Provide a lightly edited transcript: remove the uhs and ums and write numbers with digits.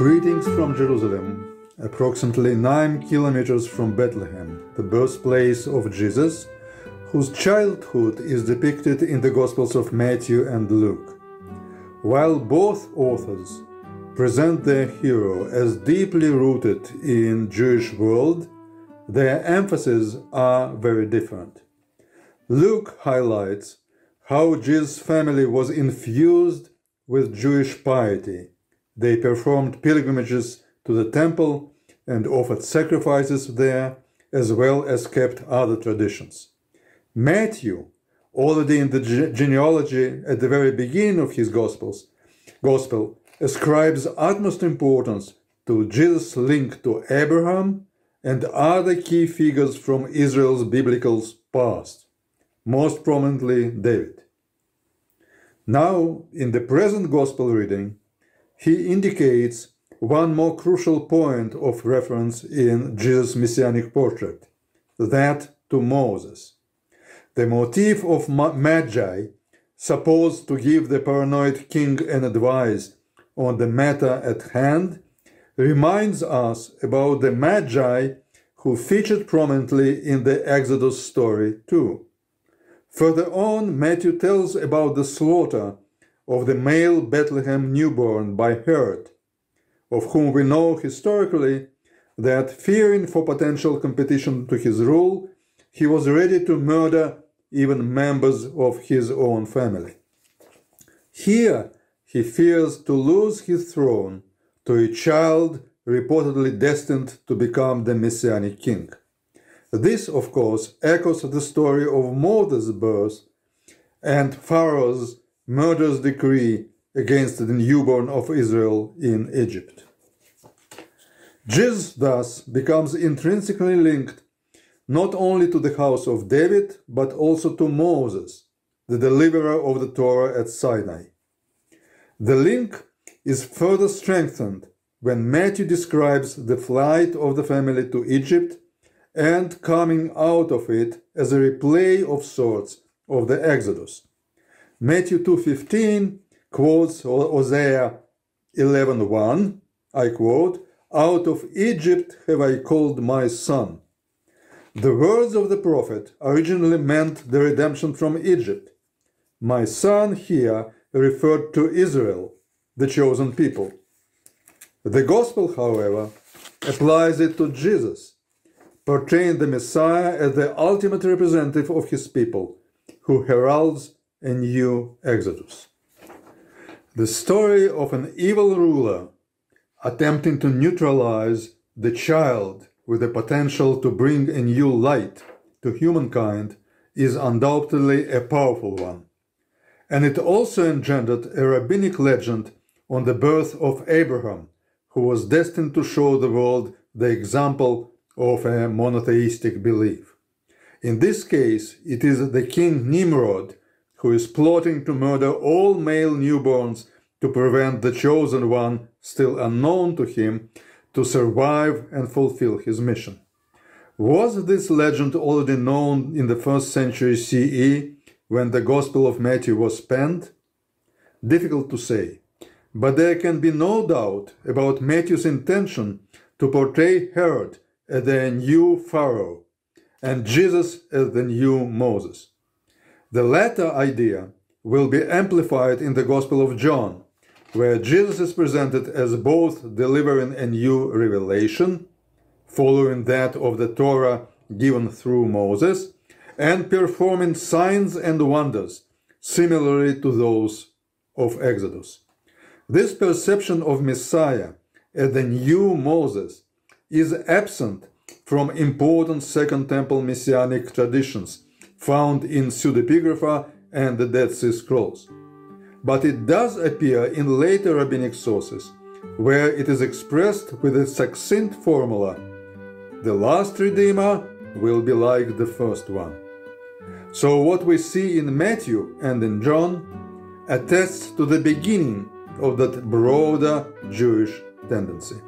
Greetings from Jerusalem, approximately 9 kilometers from Bethlehem, the birthplace of Jesus, whose childhood is depicted in the Gospels of Matthew and Luke. While both authors present their hero as deeply rooted in Jewish world, their emphases are very different. Luke highlights how Jesus' family was infused with Jewish piety. They performed pilgrimages to the temple and offered sacrifices there, as well as kept other traditions. Matthew, already in the genealogy at the very beginning of his gospel, ascribes utmost importance to Jesus' link to Abraham and other key figures from Israel's biblical past, most prominently David. Now, in the present gospel reading, he indicates one more crucial point of reference in Jesus' messianic portrait, that to Moses. The motif of Magi, supposed to give the paranoid king an advice on the matter at hand, reminds us about the Magi who featured prominently in the Exodus story too. Further on, Matthew tells about the slaughter of the male Bethlehem newborn by Herod, of whom we know historically that, fearing for potential competition to his rule, he was ready to murder even members of his own family. Here, he fears to lose his throne to a child reportedly destined to become the messianic king. This, of course, echoes the story of Moses' birth and Pharaoh's murderous decree against the newborn of Israel in Egypt. Jesus thus becomes intrinsically linked not only to the house of David, but also to Moses, the deliverer of the Torah at Sinai. The link is further strengthened when Matthew describes the flight of the family to Egypt and coming out of it as a replay of sorts of the Exodus. Matthew 2:15 quotes Hosea 11:1, I quote, "Out of Egypt have I called my son." The words of the prophet originally meant the redemption from Egypt. My son here referred to Israel, the chosen people. The gospel, however, applies it to Jesus, portraying the Messiah as the ultimate representative of his people, who heralds a new exodus. The story of an evil ruler attempting to neutralize the child with the potential to bring a new light to humankind is undoubtedly a powerful one. And it also engendered a rabbinic legend on the birth of Abraham, who was destined to show the world the example of a monotheistic belief. In this case, it is the king Nimrod who is plotting to murder all male newborns to prevent the chosen one, still unknown to him, to survive and fulfill his mission. Was this legend already known in the 1st century CE, when the Gospel of Matthew was penned? Difficult to say, but there can be no doubt about Matthew's intention to portray Herod as the new Pharaoh and Jesus as the new Moses. The latter idea will be amplified in the Gospel of John, where Jesus is presented as both delivering a new revelation, following that of the Torah given through Moses, and performing signs and wonders similarly to those of Exodus. This perception of Messiah as the new Moses is absent from important Second Temple messianic traditions found in pseudepigrapha and the Dead Sea Scrolls. But it does appear in later rabbinic sources, where it is expressed with a succinct formula: the last Redeemer will be like the first one. So what we see in Matthew and in John attests to the beginning of that broader Jewish tendency.